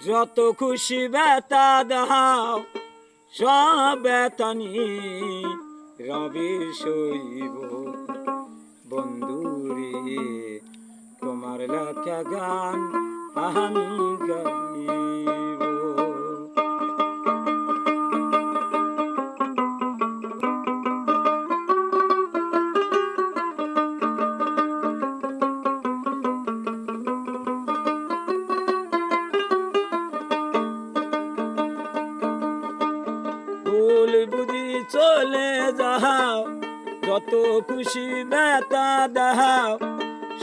যত খুশি বেতা দাও সব বেতানি রবি সইব বন্ধুরে তোমার লেখা গান আমি গাইব। ভুল বুঝি চলে যাও যত খুশি বেতা দাও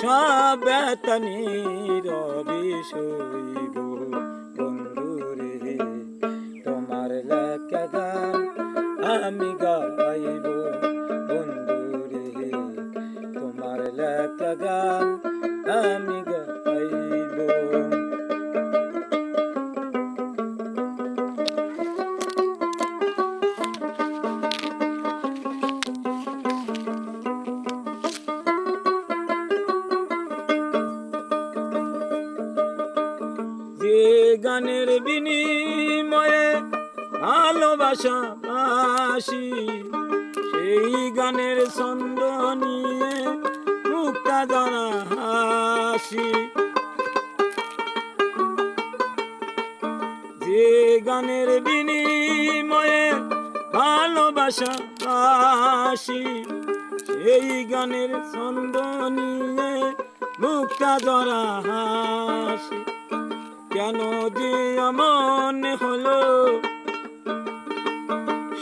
সব বেতানি রবি সইব বন্ধুরে তোমার লেখা গান আমি গাইব বন্ধুরে তোমার লেখা গান আমি গাইব। যে গানের বিনিময়ে ভালোবাসা বাসি সেই গানের ছন্দ নিয়ে মুক্তা জানা হাসি। যে গানের বিনিময়ে ভালোবাসা বাসি সেই গানের ছন্দ নিয়ে মুক্তা জরা হাসি। কেন যে এমন হলো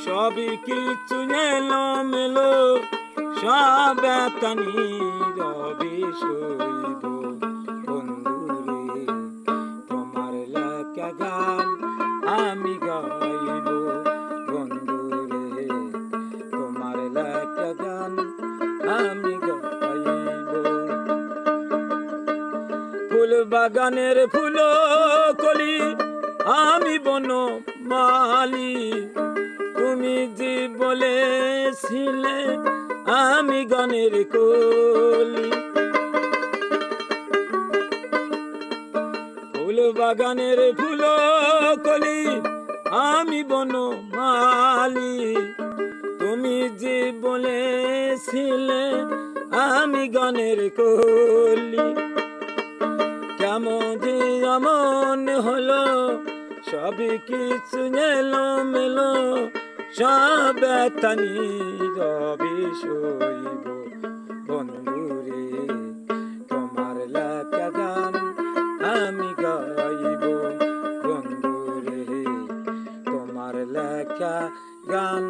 সবই কিছু এলো মেলো সব বেতানি রবি সইব বন্ধুরে তোমার লেখা গান আমি গাইব বন্ধুরে তোমার লেখা গান আমি গাইব। ফুল বাগানের ফুল কলি আমি বন মালি তুমি যে বলেছিলে আমি গানের কলি। ফুল বাগানের ফুল কলি আমি বন মালি তুমি যে বলেছিলে আমি গানের কলি। কেমন যে এমন হলো সবই কিছু এলো মেলো সব বেতানি রবি সইব বন্ধুরে তোমার লেখা গান আমি গাইব বন্ধুরে তোমার লেখা গান